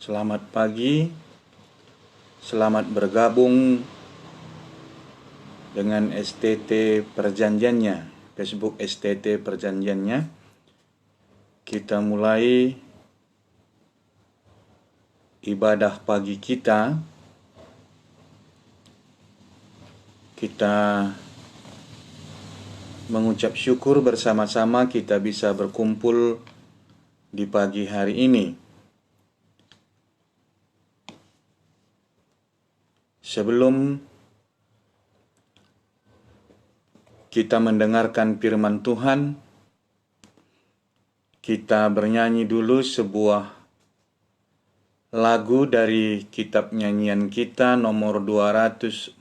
Selamat pagi, selamat bergabung dengan STT Perjanjiannya, Facebook STT Perjanjiannya. Kita mulai ibadah pagi kita. Kita mengucap syukur bersama-sama kita bisa berkumpul di pagi hari ini. Sebelum kita mendengarkan firman Tuhan, kita bernyanyi dulu sebuah lagu dari kitab nyanyian kita nomor 244.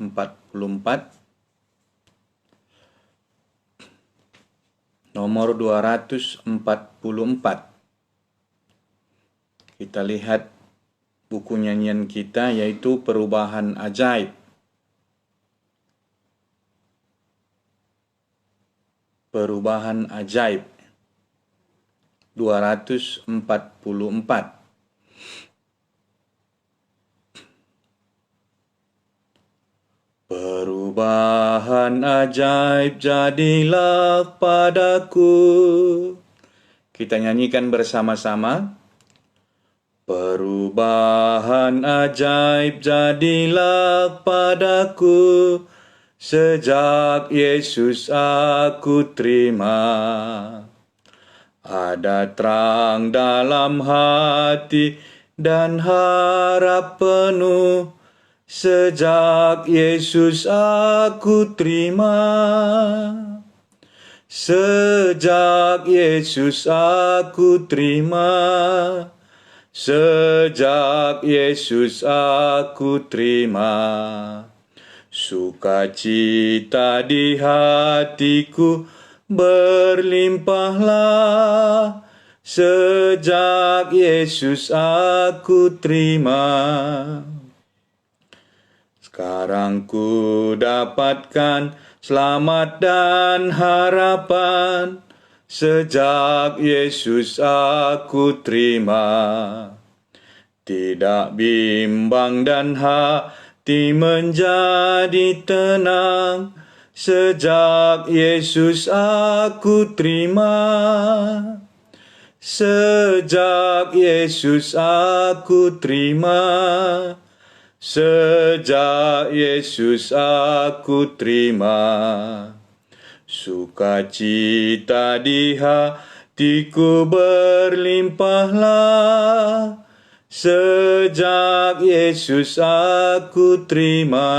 Nomor 244. Kita lihat buku nyanyian kita yaitu Perubahan Ajaib. Perubahan Ajaib 244. Perubahan ajaib jadilah padaku. Kita nyanyikan bersama-sama. Perubahan ajaib jadilah padaku, sejak Yesus aku terima. Ada terang dalam hati dan harap penuh, sejak Yesus aku terima. Sejak Yesus aku terima. Sejak Yesus aku terima. Sukacita di hatiku berlimpahlah, sejak Yesus aku terima. Sekarang ku dapatkan selamat dan harapan, sejak Yesus aku terima. Tidak bimbang dan hati menjadi tenang, sejak Yesus aku terima. Sejak Yesus aku terima. Sejak Yesus aku terima. Sukacita di hatiku berlimpahlah, sejak Yesus aku terima.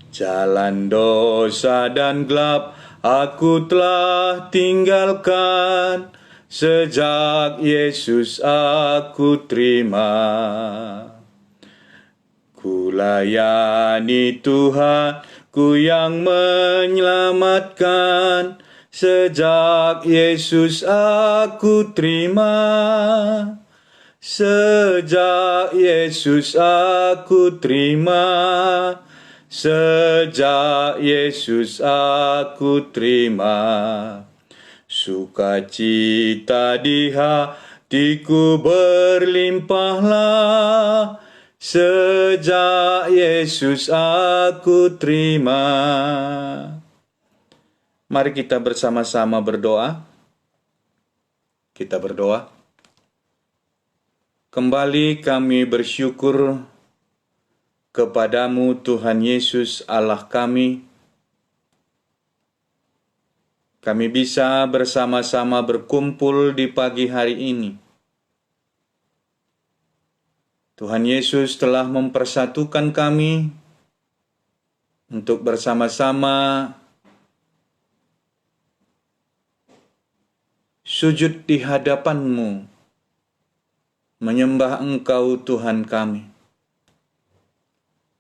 Jalan dosa dan gelap aku telah tinggalkan, sejak Yesus aku terima. Ku layani Tuhanku yang menyelamatkan, sejak Yesus aku terima. Sejak Yesus aku terima. Sejak Yesus aku terima. Sukacita di hatiku berlimpahlah, sejak Yesus aku terima. Mari kita bersama-sama berdoa. Kita berdoa. Kembali kami bersyukur kepadamu Tuhan Yesus Allah kami. Kami bisa bersama-sama berkumpul di pagi hari ini. Tuhan Yesus telah mempersatukan kami untuk bersama-sama sujud di hadapan-Mu, menyembah Engkau Tuhan kami.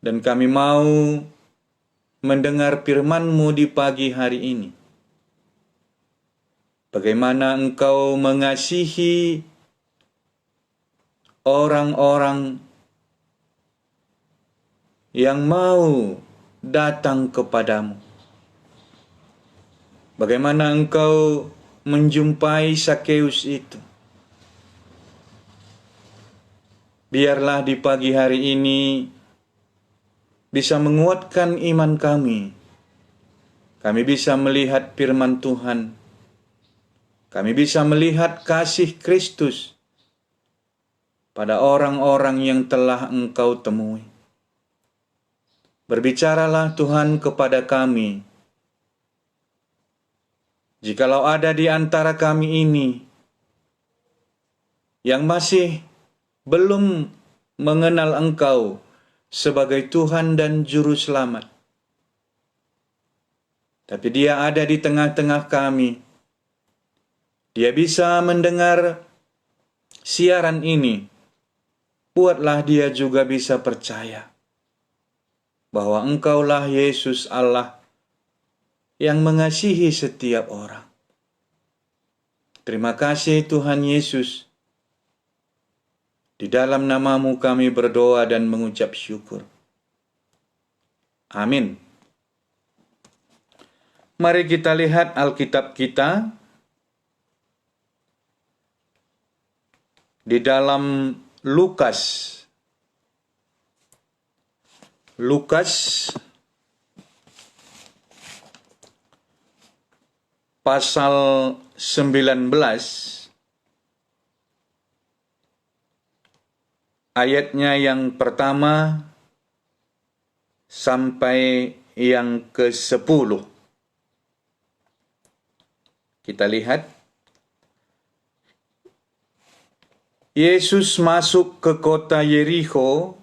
Dan kami mau mendengar firman-Mu di pagi hari ini. Bagaimana Engkau mengasihi orang-orang yang mau datang kepadamu. Bagaimana Engkau menjumpai Sakeus itu. biarlah di pagi hari ini bisa menguatkan iman kami. Kami bisa melihat firman Tuhan. Kami bisa melihat kasih Kristus pada orang-orang yang telah Engkau temui. Berbicaralah Tuhan kepada kami. Jikalau ada di antara kami ini yang masih belum mengenal Engkau sebagai Tuhan dan Juru Selamat, tapi Dia ada di tengah-tengah kami. Dia bisa mendengar siaran ini. Buatlah dia juga bisa percaya bahwa Engkaulah Yesus Allah yang mengasihi setiap orang. Terima kasih Tuhan Yesus. Di dalam nama-Mu kami berdoa dan mengucap syukur. Amin. Mari kita lihat Alkitab kita di dalam Lukas pasal 19 ayatnya yang pertama sampai yang ke-10. Kita lihat. Yesus masuk ke kota Yerikho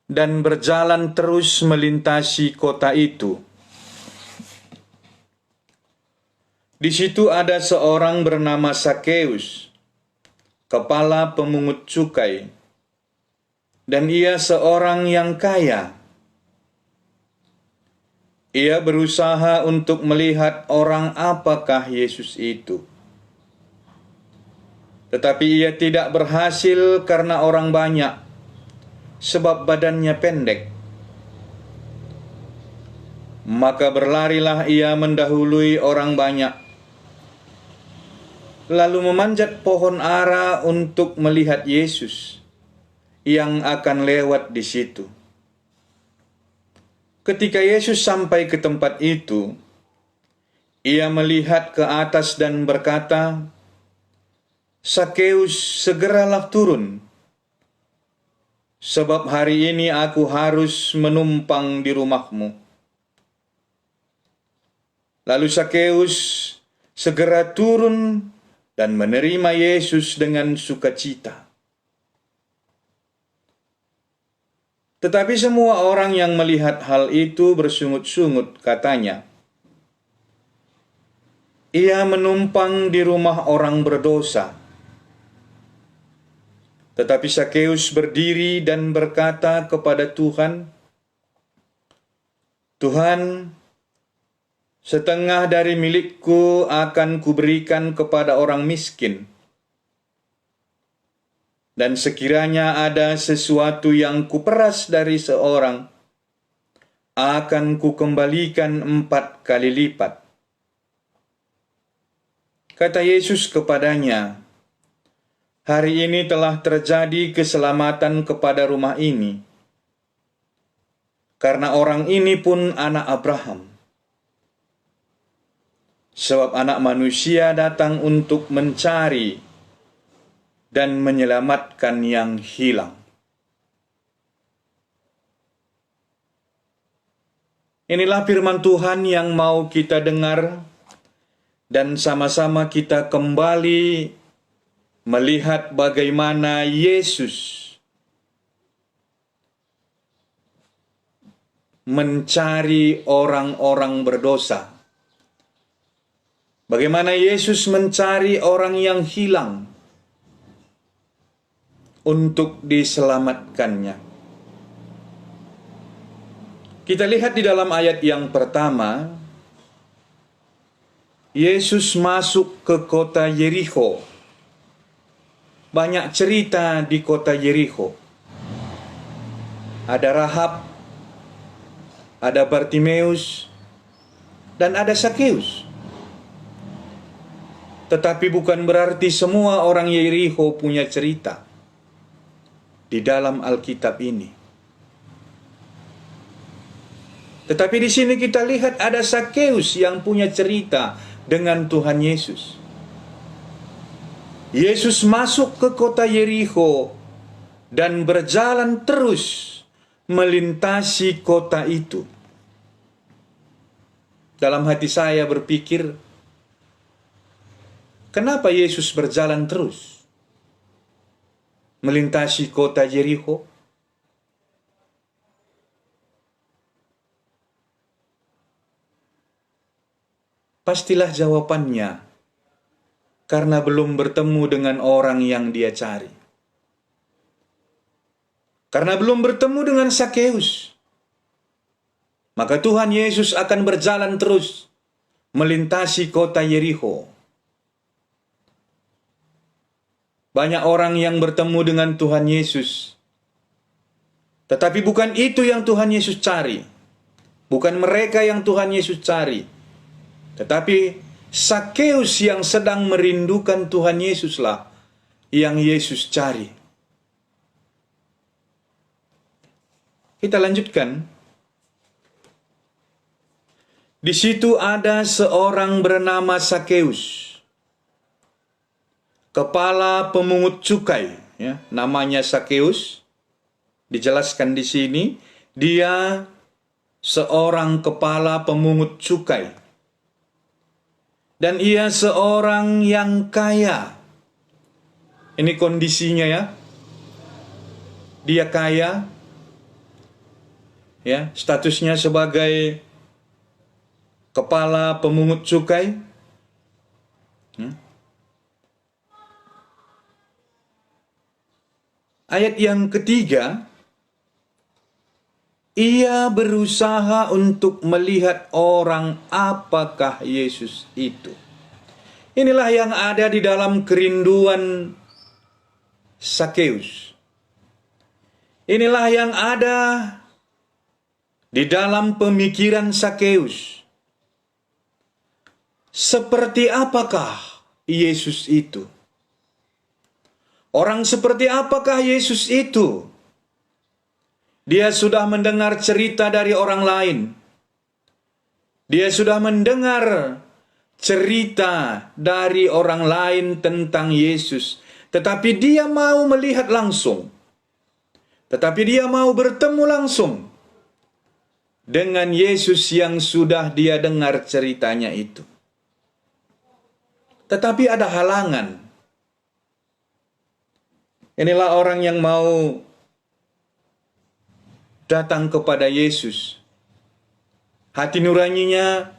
dan berjalan terus melintasi kota itu. Di situ ada seorang bernama Sakeus, kepala pemungut cukai, dan ia seorang yang kaya. Ia berusaha untuk melihat orang apakah Yesus itu. Tetapi ia tidak berhasil karena orang banyak, sebab badannya pendek. Maka berlarilah ia mendahului orang banyak, lalu memanjat pohon ara untuk melihat Yesus yang akan lewat di situ. Ketika Yesus sampai ke tempat itu, ia melihat ke atas dan berkata, "Sakeus, segeralah turun, sebab hari ini aku harus menumpang di rumahmu." Lalu Sakeus segera turun dan menerima Yesus dengan sukacita. Tetapi semua orang yang melihat hal itu bersungut-sungut, katanya, "Ia menumpang di rumah orang berdosa." Tetapi Sakeus berdiri dan berkata kepada Tuhan, "Tuhan, setengah dari milikku akan kuberikan kepada orang miskin. Dan sekiranya ada sesuatu yang kuperas dari seorang, akan kukembalikan 4 kali lipat." Kata Yesus kepadanya, "Hari ini telah terjadi keselamatan kepada rumah ini, karena orang ini pun anak Abraham. Sebab Anak Manusia datang untuk mencari dan menyelamatkan yang hilang." Inilah firman Tuhan yang mau kita dengar, dan sama-sama kita kembali melihat bagaimana Yesus mencari orang-orang berdosa. Bagaimana Yesus mencari orang yang hilang untuk diselamatkannya. Kita lihat di dalam ayat yang pertama, Yesus masuk ke kota Yerikho. Banyak cerita di kota Yerikho. Ada Rahab, ada Bartimeus, dan ada Sakeus. Tetapi bukan berarti semua orang Yerikho punya cerita. di dalam Alkitab ini. Tetapi di sini kita lihat ada Sakeus yang punya cerita dengan Tuhan Yesus. Yesus masuk ke kota Yerikho dan berjalan terus melintasi kota itu. Dalam hati saya berpikir, kenapa Yesus berjalan terus melintasi kota Yerikho? Pastilah jawabannya, karena belum bertemu dengan orang yang dia cari. Karena belum bertemu dengan Sakeus, maka Tuhan Yesus akan berjalan terus melintasi kota Yerikho. Banyak orang yang bertemu dengan Tuhan Yesus, tetapi bukan itu yang Tuhan Yesus cari. Bukan mereka yang Tuhan Yesus cari, tetapi Sakeus yang sedang merindukan Tuhan Yesuslah yang Yesus cari. Kita lanjutkan. Di situ ada seorang bernama Sakeus, kepala pemungut cukai, ya, namanya Sakeus. Dijelaskan di sini, dia seorang kepala pemungut cukai. Dan ia seorang yang kaya. Ini kondisinya ya. Dia kaya. Ya, statusnya sebagai kepala pemungut cukai. Ayat yang ketiga, ia berusaha untuk melihat orang apakah Yesus itu. Inilah yang ada di dalam kerinduan Sakeus. Inilah yang ada di dalam pemikiran Sakeus. Seperti apakah Yesus itu? Orang seperti apakah Yesus itu? Dia sudah mendengar cerita dari orang lain. Dia sudah mendengar cerita dari orang lain tentang Yesus. Tetapi dia mau melihat langsung. Tetapi dia mau bertemu langsung dengan Yesus yang sudah dia dengar ceritanya itu. Tetapi ada halangan. Inilah orang yang mau datang kepada Yesus. Hati nuraninya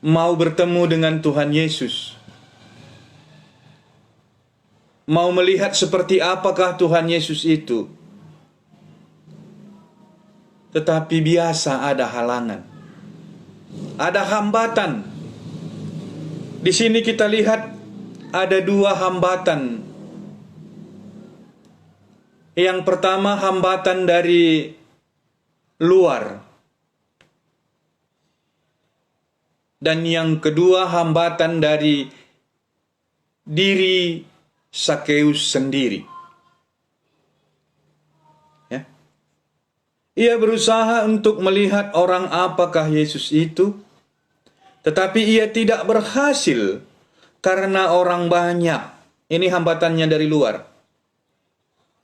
mau bertemu dengan Tuhan Yesus. Mau melihat seperti apakah Tuhan Yesus itu. Tetapi biasa ada halangan. Ada hambatan. Di sini kita lihat ada dua hambatan. Yang pertama hambatan dari luar. Dan yang kedua hambatan dari diri Sakeus sendiri. Ya. Ia berusaha untuk melihat orang apakah Yesus itu, tetapi ia tidak berhasil karena orang banyak. Ini hambatannya dari luar.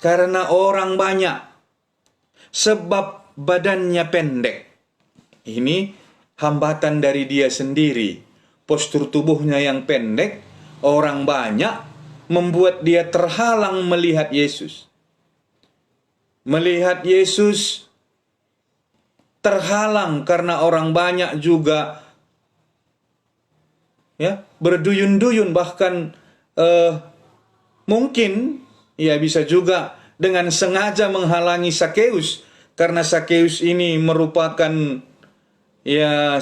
Karena orang banyak, sebab badannya pendek. Ini hambatan dari dia sendiri. Postur tubuhnya yang pendek, orang banyak, membuat dia terhalang melihat Yesus. Melihat Yesus terhalang karena orang banyak juga ya, berduyun-duyun, bahkan mungkin ia bisa juga dengan sengaja menghalangi Sakeus, karena Sakeus ini merupakan ya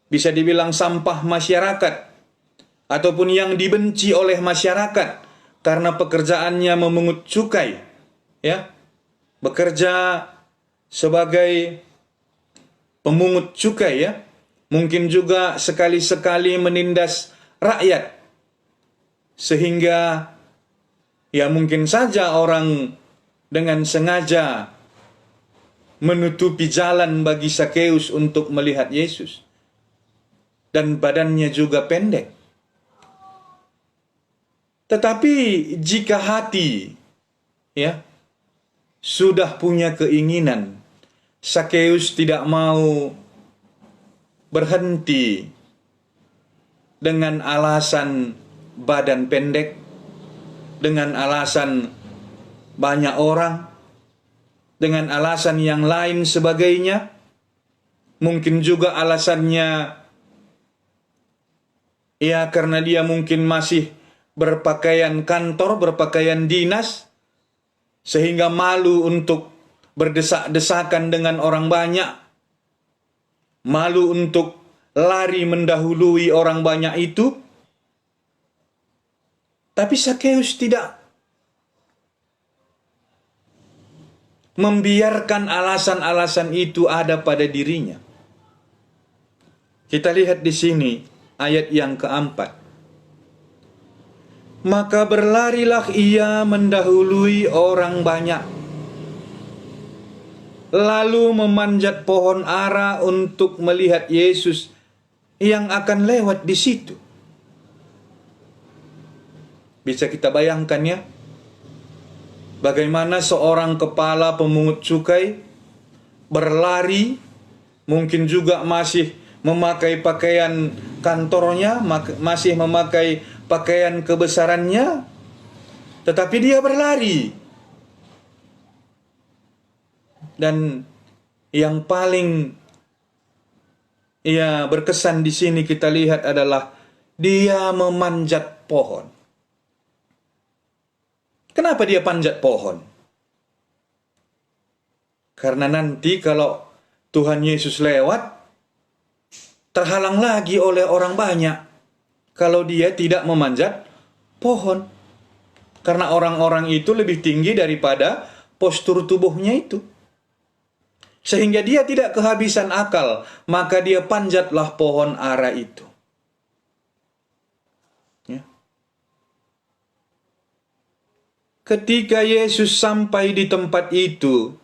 bisa dibilang sampah masyarakat, ataupun yang dibenci oleh masyarakat karena pekerjaannya memungut cukai, ya, bekerja sebagai pemungut cukai, ya. Mungkin juga sekali-sekali menindas rakyat, sehingga Ya mungkin saja orang dengan sengaja menutupi jalan bagi Sakeus untuk melihat Yesus. Dan badannya juga pendek. Tetapi jika hati sudah punya keinginan, Sakeus tidak mau berhenti dengan alasan badan pendek, dengan alasan banyak orang, dengan alasan yang lain sebagainya. Mungkin juga alasannya karena dia mungkin masih berpakaian kantor, berpakaian dinas, sehingga malu untuk berdesak-desakan dengan orang banyak, malu untuk lari mendahului orang banyak itu. Tapi Sakeus tidak membiarkan alasan-alasan itu ada pada dirinya. Kita lihat di sini ayat yang keempat. Maka berlarilah ia mendahului orang banyak, lalu memanjat pohon ara untuk melihat Yesus yang akan lewat di situ. Bisa kita bayangkan ya, bagaimana seorang kepala pemungut cukai berlari, mungkin juga masih memakai pakaian kantornya, masih memakai pakaian kebesarannya, tetapi dia berlari. Dan yang paling berkesan di sini kita lihat adalah dia memanjat pohon. Kenapa dia panjat pohon? Karena nanti kalau Tuhan Yesus lewat, terhalang lagi oleh orang banyak kalau dia tidak memanjat pohon. Karena orang-orang itu lebih tinggi daripada postur tubuhnya itu. Sehingga dia tidak kehabisan akal, maka dia panjatlah pohon ara itu. Ketika Yesus sampai di tempat itu,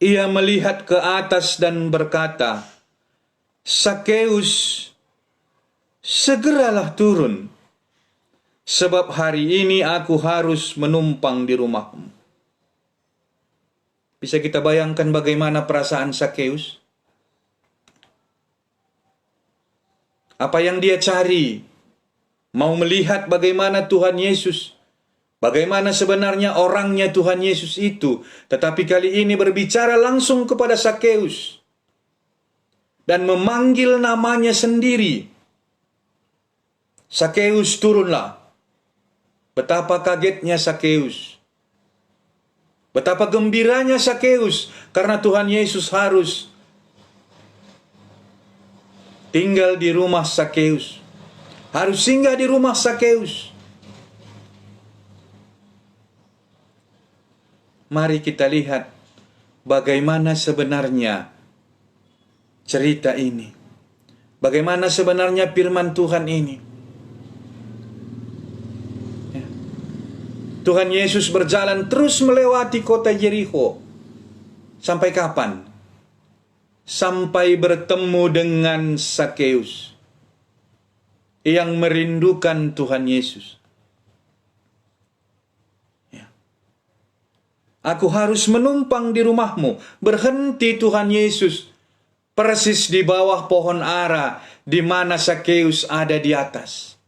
ia melihat ke atas dan berkata, Sakeus, segeralah turun, sebab hari ini aku harus menumpang di rumahmu. Bisa kita bayangkan bagaimana perasaan Sakeus? Apa yang dia cari? Mau melihat bagaimana Tuhan Yesus, bagaimana sebenarnya orangnya Tuhan Yesus itu. Tetapi kali ini berbicara langsung kepada Sakeus dan memanggil namanya sendiri. Sakeus, turunlah. Betapa kagetnya Sakeus. Betapa gembiranya Sakeus karena Tuhan Yesus harus tinggal di rumah Sakeus. Harus singgah di rumah Sakeus. Mari kita lihat bagaimana sebenarnya cerita ini. Bagaimana sebenarnya firman Tuhan ini. Tuhan Yesus berjalan terus melewati kota Yerikho. Sampai kapan? Sampai bertemu dengan Sakeus yang merindukan Tuhan Yesus. Aku harus menumpang di rumahmu. Berhenti Tuhan Yesus persis di bawah pohon ara di mana Sakeus ada di atas.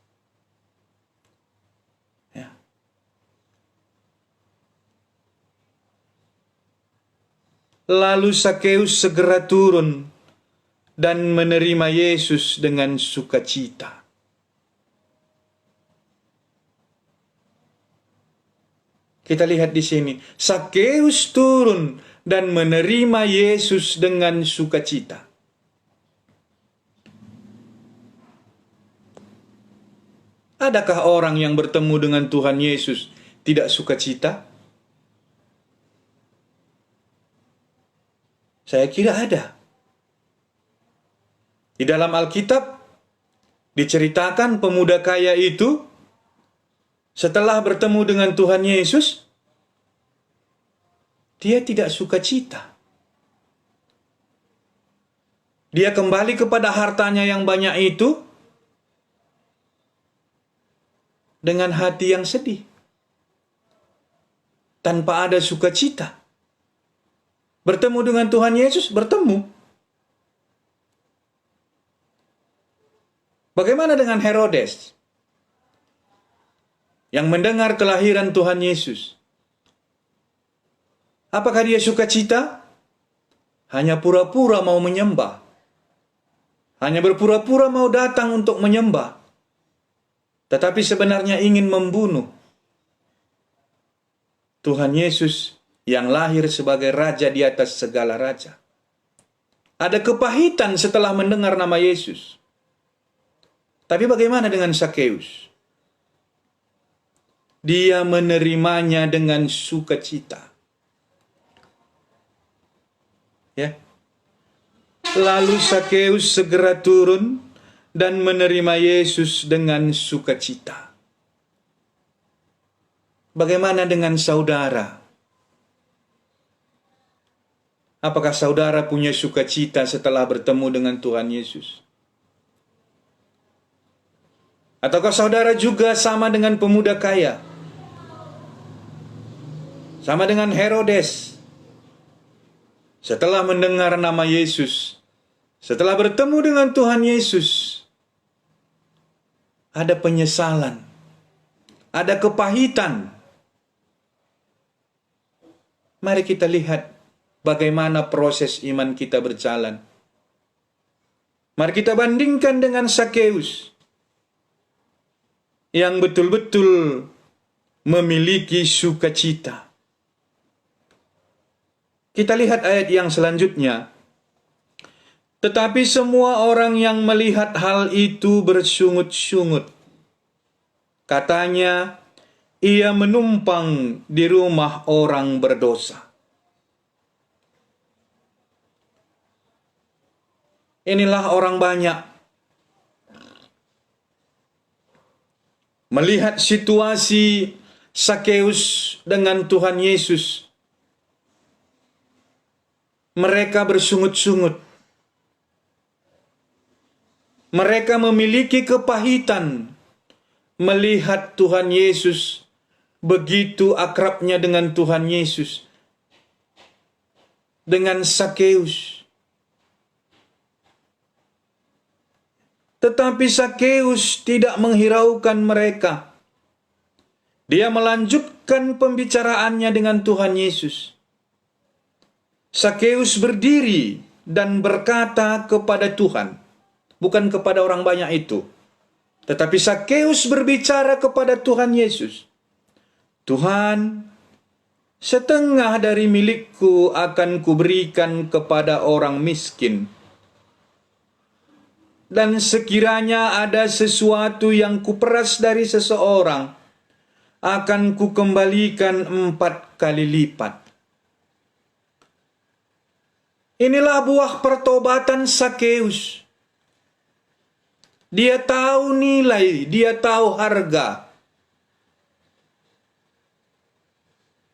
Lalu Sakeus segera turun dan menerima Yesus dengan sukacita. Kita lihat di sini, Sakeus turun dan menerima Yesus dengan sukacita. Adakah orang yang bertemu dengan Tuhan Yesus tidak sukacita? Saya kira ada. Di dalam Alkitab diceritakan pemuda kaya itu setelah bertemu dengan Tuhan Yesus, dia tidak sukacita. Dia kembali kepada hartanya yang banyak itu dengan hati yang sedih, tanpa ada sukacita. Bertemu dengan Tuhan Yesus, bertemu. Bagaimana dengan Herodes yang mendengar kelahiran Tuhan Yesus? Apakah dia sukacita? Hanya pura-pura mau menyembah. Hanya berpura-pura mau datang untuk menyembah. Tetapi sebenarnya ingin membunuh Tuhan Yesus yang lahir sebagai raja di atas segala raja. Ada kepahitan setelah mendengar nama Yesus. Tapi bagaimana dengan Sakeus? Dia menerimanya dengan sukacita. Ya. Lalu Sakeus segera turun dan menerima Yesus dengan sukacita. Bagaimana dengan saudara? Apakah saudara punya sukacita setelah bertemu dengan Tuhan Yesus? Ataukah saudara juga sama dengan pemuda kaya? Sama dengan Herodes? Setelah mendengar nama Yesus, setelah bertemu dengan Tuhan Yesus, ada penyesalan, ada kepahitan. Mari kita lihat bagaimana proses iman kita berjalan. Mari kita bandingkan dengan Sakeus yang betul-betul memiliki sukacita. Kita lihat ayat yang selanjutnya. Tetapi semua orang yang melihat hal itu bersungut-sungut. Katanya, ia menumpang di rumah orang berdosa. Inilah orang banyak melihat situasi Sakeus dengan Tuhan Yesus. Mereka bersungut-sungut. Mereka memiliki kepahitan melihat Tuhan Yesus begitu akrabnya dengan Tuhan Yesus, dengan Sakeus. Tetapi Sakeus tidak menghiraukan mereka. Dia melanjutkan pembicaraannya dengan Tuhan Yesus. Sakeus berdiri dan berkata kepada Tuhan, bukan kepada orang banyak itu, tetapi Sakeus berbicara kepada Tuhan Yesus. Tuhan, setengah dari milikku akan kuberikan kepada orang miskin. Dan sekiranya ada sesuatu yang kuperas dari seseorang, akan kukembalikan 4 kali lipat. Inilah buah pertobatan Sakeus. Dia tahu nilai, dia tahu harga.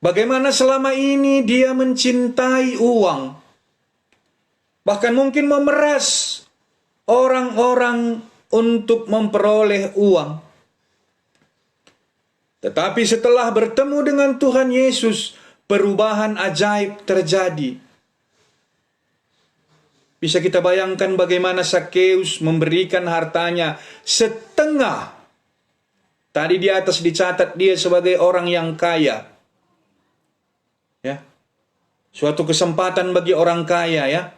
Bagaimana selama ini dia mencintai uang. Bahkan mungkin memeras orang-orang untuk memperoleh uang. Tetapi setelah bertemu dengan Tuhan Yesus, perubahan ajaib terjadi. Bisa kita bayangkan bagaimana Sakeus memberikan hartanya setengah. Tadi di atas dicatat dia sebagai orang yang kaya. Ya. Suatu kesempatan bagi orang kaya ya,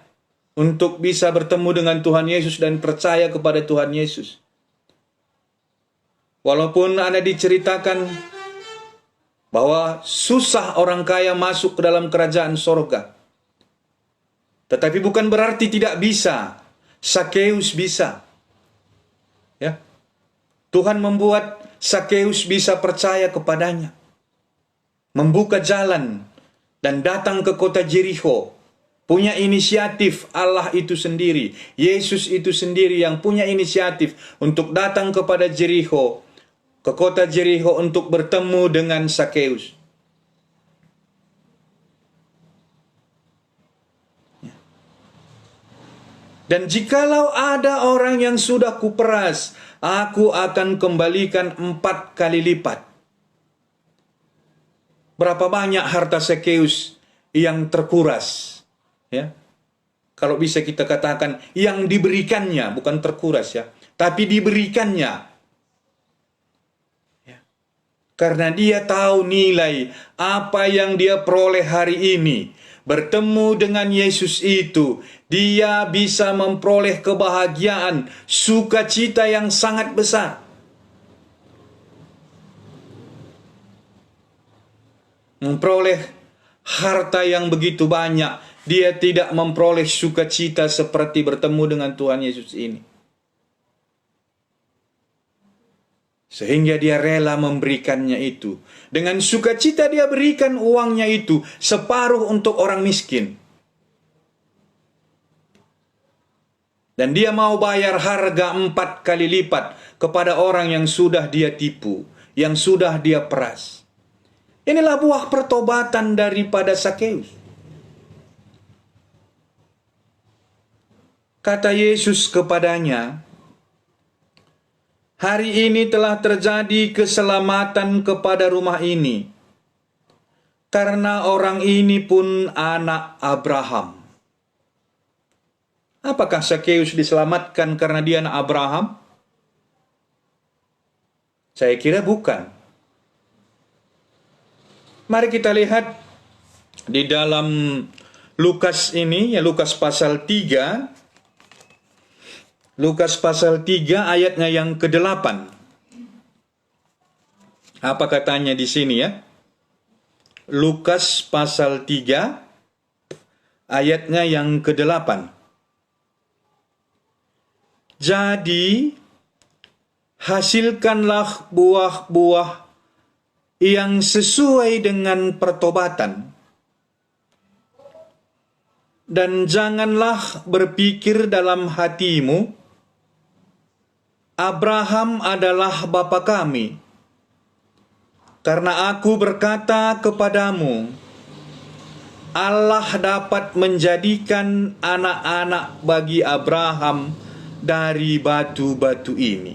untuk bisa bertemu dengan Tuhan Yesus dan percaya kepada Tuhan Yesus. Walaupun ada diceritakan bahwa susah orang kaya masuk ke dalam kerajaan sorga. Tetapi bukan berarti tidak bisa. Sakeus bisa. Ya. Tuhan membuat Sakeus bisa percaya kepadanya. Membuka jalan dan datang ke kota Jericho. Punya inisiatif Allah itu sendiri. Yesus itu sendiri yang punya inisiatif untuk datang kepada Jericho. ke kota Jericho untuk bertemu dengan Sakeus. Dan jikalau ada orang yang sudah kuperas, aku akan kembalikan 4 kali lipat. Berapa banyak harta Sakeus yang terkuras? Ya, kalau bisa kita katakan yang diberikannya, bukan terkuras ya, tapi diberikannya. Ya. Karena dia tahu nilai apa yang dia peroleh hari ini. Bertemu dengan Yesus itu, dia bisa memperoleh kebahagiaan, sukacita yang sangat besar. Memperoleh harta yang begitu banyak, dia tidak memperoleh sukacita seperti bertemu dengan Tuhan Yesus ini. Sehingga dia rela memberikannya itu. Dengan sukacita dia berikan uangnya itu, separuh untuk orang miskin. Dan dia mau bayar harga 4 kali lipat kepada orang yang sudah dia tipu, yang sudah dia peras. Inilah buah pertobatan daripada Sakeus. Kata Yesus kepadanya, hari ini telah terjadi keselamatan kepada rumah ini, karena orang ini pun anak Abraham. Apakah Sakeus diselamatkan karena dia anak Abraham? Saya kira bukan. Mari kita lihat di dalam Lukas ini, ya Lukas pasal 3. Lukas pasal 3 ayatnya yang ke-8. Apa katanya di sini ya? Lukas pasal 3 ayatnya yang ke-8. Jadi, hasilkanlah buah-buah yang sesuai dengan pertobatan. Dan janganlah berpikir dalam hatimu, Abraham adalah bapa kami. Karena aku berkata kepadamu, Allah dapat menjadikan anak-anak bagi Abraham dari batu-batu ini.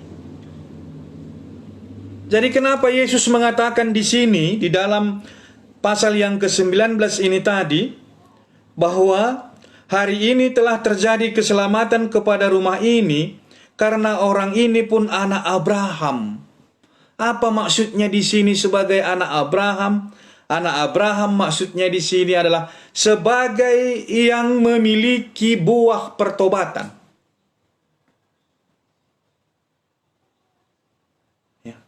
Jadi kenapa Yesus mengatakan di sini, di dalam pasal yang ke-19 ini tadi, bahwa hari ini telah terjadi keselamatan kepada rumah ini, karena orang ini pun anak Abraham. Apa maksudnya di sini sebagai anak Abraham? Anak Abraham maksudnya di sini adalah sebagai yang memiliki buah pertobatan. Ya.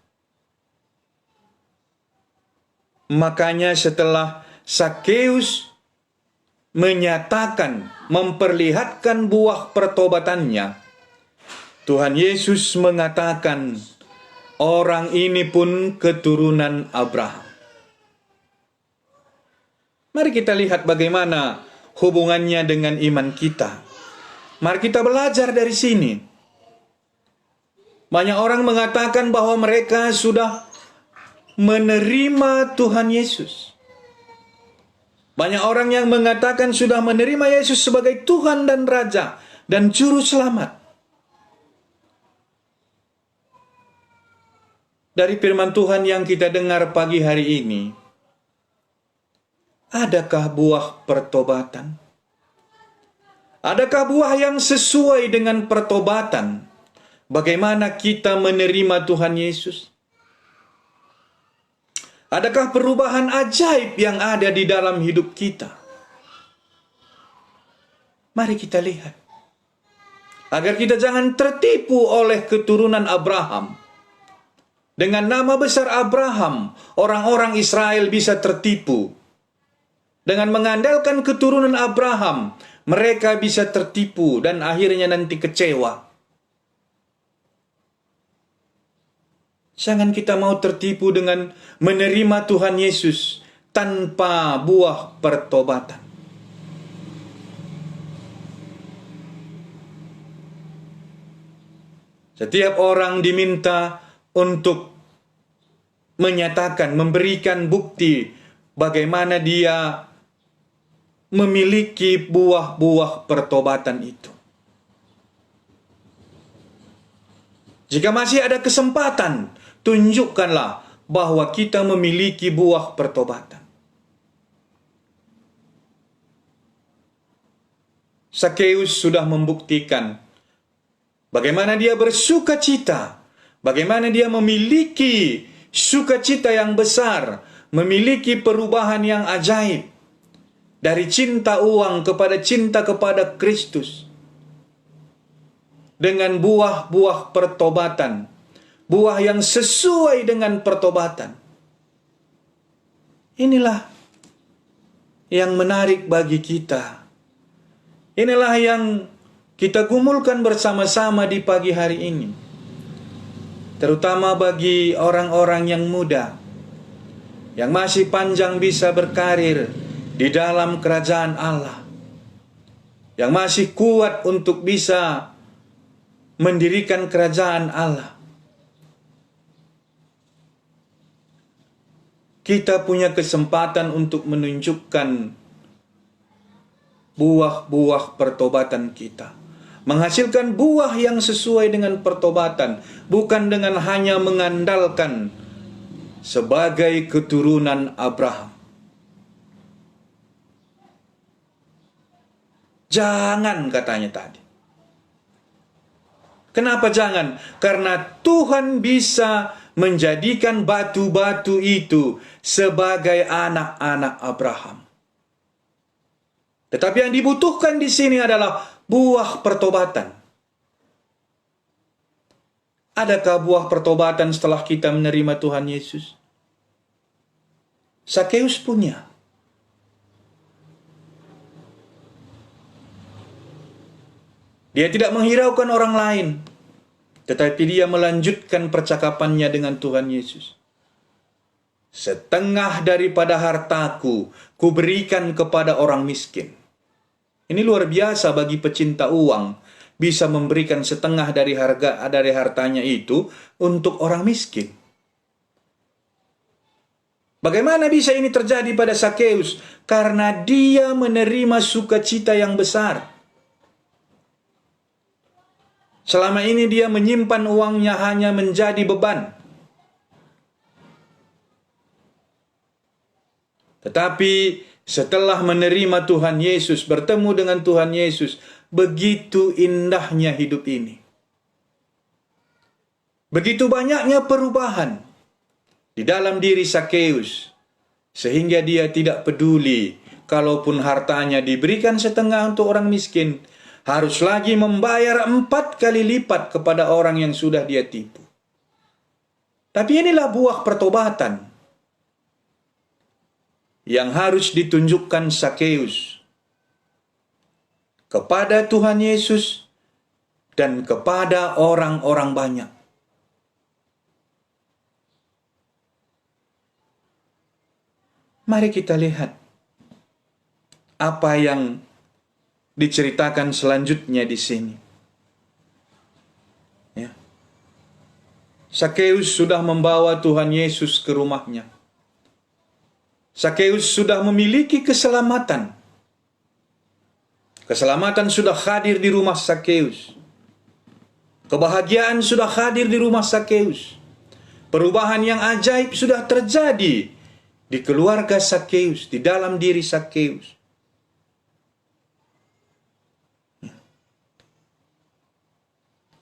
Makanya setelah Sakeus menyatakan, memperlihatkan buah pertobatannya, Tuhan Yesus mengatakan, orang ini pun keturunan Abraham. Mari kita lihat bagaimana hubungannya dengan iman kita. Mari kita belajar dari sini. Banyak orang mengatakan bahwa mereka sudah menerima Tuhan Yesus. Banyak orang yang mengatakan sudah menerima Yesus sebagai Tuhan dan Raja dan Juru Selamat. Dari firman Tuhan yang kita dengar pagi hari ini, adakah buah pertobatan? Adakah buah yang sesuai dengan pertobatan? Bagaimana kita menerima Tuhan Yesus? Adakah perubahan ajaib yang ada di dalam hidup kita? Mari kita lihat. Agar kita jangan tertipu oleh keturunan Abraham. Dengan nama besar Abraham, orang-orang Israel bisa tertipu. Dengan mengandalkan keturunan Abraham, mereka bisa tertipu dan akhirnya nanti kecewa. Jangan kita mau tertipu dengan menerima Tuhan Yesus tanpa buah pertobatan. Setiap orang diminta untuk menyatakan, memberikan bukti bagaimana dia memiliki buah-buah pertobatan itu. Jika masih ada kesempatan, tunjukkanlah bahwa kita memiliki buah pertobatan. Sakeus sudah membuktikan bagaimana dia bersuka cita, bagaimana dia memiliki sukacita yang besar, memiliki perubahan yang ajaib, dari cinta uang kepada cinta kepada Kristus, dengan buah-buah pertobatan, buah yang sesuai dengan pertobatan. Inilah yang menarik bagi kita. Inilah yang kita gumulkan bersama-sama di pagi hari ini. Terutama bagi orang-orang yang muda, yang masih panjang bisa berkarir di dalam kerajaan Allah, yang masih kuat untuk bisa mendirikan kerajaan Allah. Kita punya kesempatan untuk menunjukkan buah-buah pertobatan kita, menghasilkan buah yang sesuai dengan pertobatan, bukan dengan hanya mengandalkan sebagai keturunan Abraham. Jangan, katanya tadi. Kenapa jangan? Karena Tuhan bisa menjadikan batu-batu itu sebagai anak-anak Abraham. Tetapi yang dibutuhkan di sini adalah buah pertobatan. Adakah buah pertobatan setelah kita menerima Tuhan Yesus? Sakeus punya. Dia tidak menghiraukan orang lain, tetapi dia melanjutkan percakapannya dengan Tuhan Yesus. Setengah daripada hartaku kuberikan kepada orang miskin. Ini luar biasa bagi pecinta uang, bisa memberikan setengah dari hartanya itu untuk orang miskin. Bagaimana bisa ini terjadi pada Sakeus? Karena dia menerima sukacita yang besar. Selama ini dia menyimpan uangnya hanya menjadi beban. Tetapi setelah menerima Tuhan Yesus, bertemu dengan Tuhan Yesus, begitu indahnya hidup ini. Begitu banyaknya perubahan di dalam diri Sakeus, sehingga dia tidak peduli kalaupun hartanya diberikan setengah untuk orang miskin, harus lagi membayar 4 kali lipat kepada orang yang sudah dia tipu. Tapi inilah buah pertobatan yang harus ditunjukkan Sakeus kepada Tuhan Yesus dan kepada orang-orang banyak. Mari kita lihat apa yang diceritakan selanjutnya di sini. Ya. Sakeus sudah membawa Tuhan Yesus ke rumahnya. Sakeus sudah memiliki keselamatan. Keselamatan sudah hadir di rumah Sakeus. Kebahagiaan sudah hadir di rumah Sakeus. Perubahan yang ajaib sudah terjadi di keluarga Sakeus, di dalam diri Sakeus.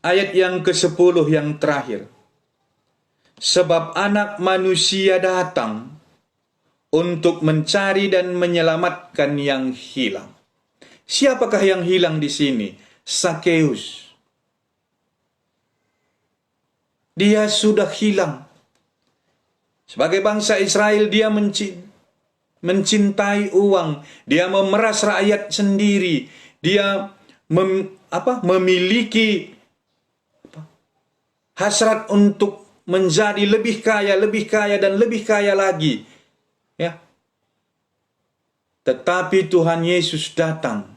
Ayat yang ke-10 yang terakhir. Sebab anak manusia datang untuk mencari dan menyelamatkan yang hilang. Siapakah yang hilang di sini? Sakeus. Dia sudah hilang. Sebagai bangsa Israel, dia mencintai uang. Dia memeras rakyat sendiri. Dia memiliki hasrat untuk menjadi lebih kaya, dan lebih kaya lagi. Ya. Tetapi Tuhan Yesus datang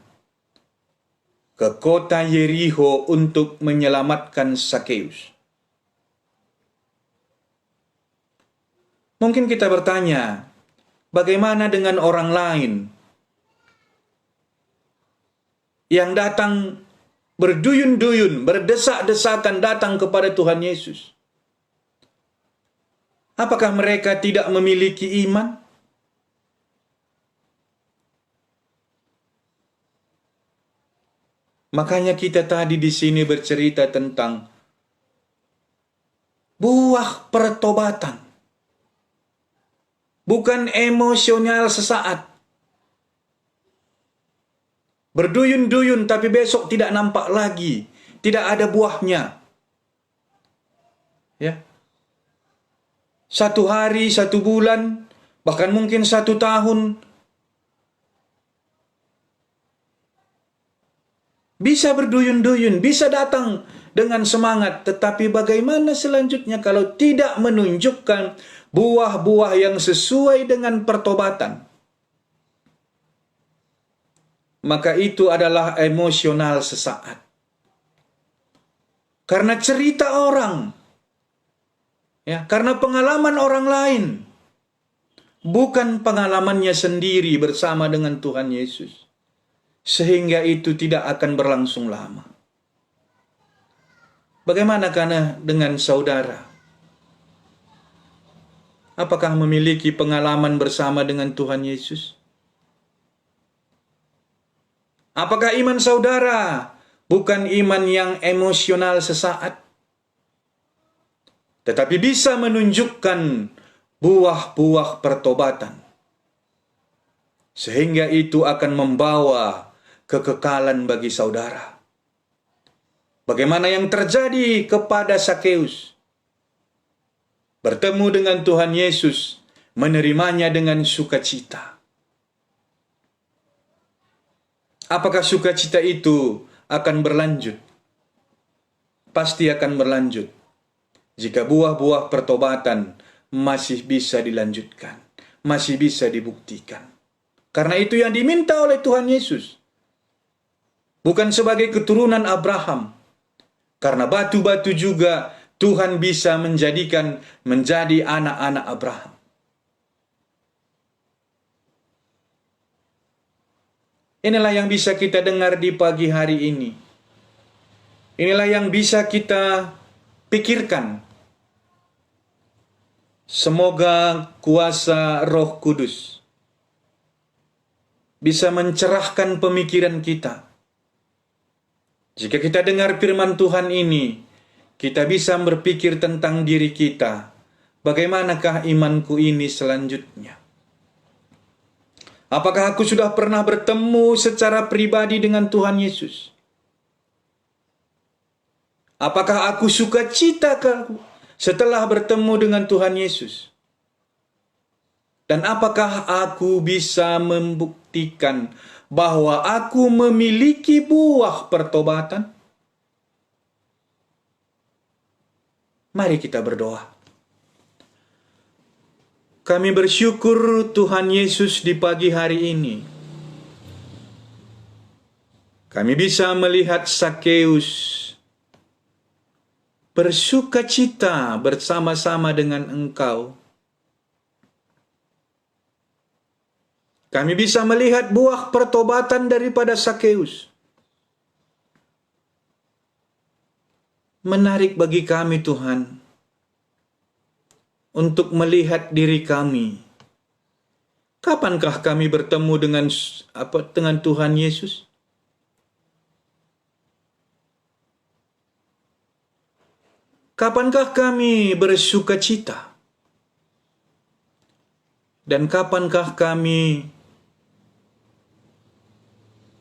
ke kota Yeriho untuk menyelamatkan Sakeus. Mungkin kita bertanya, bagaimana dengan orang lain yang datang berduyun-duyun, berdesak-desakan datang kepada Tuhan Yesus? Apakah mereka tidak memiliki iman? Makanya kita tadi di sini bercerita tentang buah pertobatan. Bukan emosional sesaat. Berduyun-duyun tapi besok tidak nampak lagi. Tidak ada buahnya. Ya. 1 hari, 1 bulan, bahkan mungkin 1 tahun. Bisa berduyun-duyun, bisa datang dengan semangat. Tetapi bagaimana selanjutnya kalau tidak menunjukkan buah-buah yang sesuai dengan pertobatan? Maka itu adalah emosional sesaat. Karena cerita orang, ya, karena pengalaman orang lain, bukan pengalamannya sendiri bersama dengan Tuhan Yesus. Sehingga itu tidak akan berlangsung lama. Bagaimana dengan saudara? Apakah memiliki pengalaman bersama dengan Tuhan Yesus? Apakah iman saudara bukan iman yang emosional sesaat, tetapi bisa menunjukkan buah-buah pertobatan, sehingga itu akan membawa kekekalan bagi saudara? Bagaimana yang terjadi kepada Sakeus? Bertemu dengan Tuhan Yesus, menerimanya dengan sukacita. Apakah sukacita itu akan berlanjut? Pasti akan berlanjut jika buah-buah pertobatan masih bisa dilanjutkan, masih bisa dibuktikan. Karena itu yang diminta oleh Tuhan Yesus. Bukan sebagai keturunan Abraham. Karena batu-batu juga Tuhan bisa menjadikan menjadi anak-anak Abraham. Inilah yang bisa kita dengar di pagi hari ini. Inilah yang bisa kita pikirkan. Semoga kuasa Roh Kudus bisa mencerahkan pemikiran kita. Jika kita dengar firman Tuhan ini, kita bisa berpikir tentang diri kita. Bagaimanakah imanku ini selanjutnya? Apakah aku sudah pernah bertemu secara pribadi dengan Tuhan Yesus? Apakah aku sukacita setelah bertemu dengan Tuhan Yesus? Dan apakah aku bisa membuktikan bahwa aku memiliki buah pertobatan? Mari kita berdoa. Kami bersyukur Tuhan Yesus di pagi hari ini. Kami bisa melihat Sakeus bersukacita bersama-sama dengan Engkau. Kami bisa melihat buah pertobatan daripada Sakeus. Menarik bagi kami Tuhan, untuk melihat diri kami. Kapankah kami bertemu dengan Tuhan Yesus? Kapankah kami bersukacita? Dan kapankah kami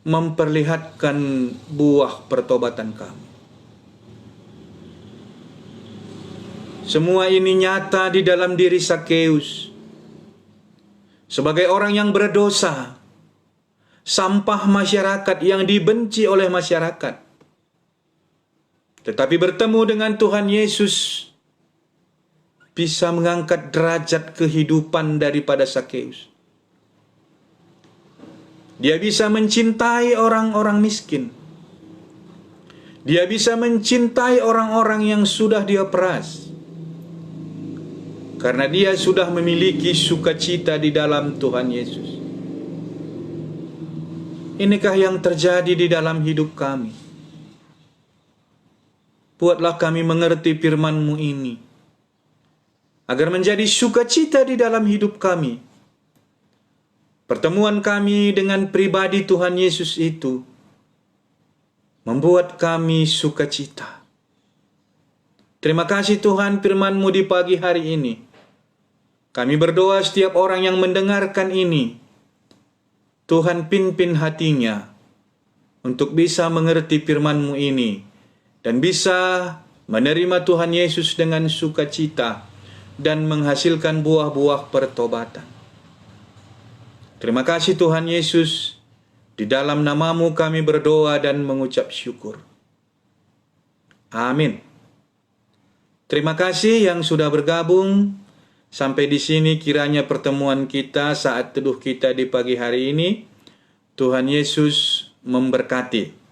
memperlihatkan buah pertobatan kami? Semua ini nyata di dalam diri Sakeus. Sebagai orang yang berdosa, sampah masyarakat yang dibenci oleh masyarakat. Tetapi bertemu dengan Tuhan Yesus bisa mengangkat derajat kehidupan daripada Sakeus. Dia bisa mencintai orang-orang miskin. Dia bisa mencintai orang-orang yang sudah dia peras. karena dia sudah memiliki sukacita di dalam Tuhan Yesus. Inikah yang terjadi di dalam hidup kami? Buatlah kami mengerti firman-Mu ini, agar menjadi sukacita di dalam hidup kami. Pertemuan kami dengan pribadi Tuhan Yesus itu membuat kami sukacita. Terima kasih Tuhan firman-Mu di pagi hari ini. Kami berdoa setiap orang yang mendengarkan ini, Tuhan pimpin hatinya untuk bisa mengerti firman-Mu ini dan bisa menerima Tuhan Yesus dengan sukacita dan menghasilkan buah-buah pertobatan. Terima kasih Tuhan Yesus, di dalam nama-Mu kami berdoa dan mengucap syukur. Amin. Terima kasih yang sudah bergabung. Sampai di sini kiranya pertemuan kita saat teduh kita di pagi hari ini. Tuhan Yesus memberkati.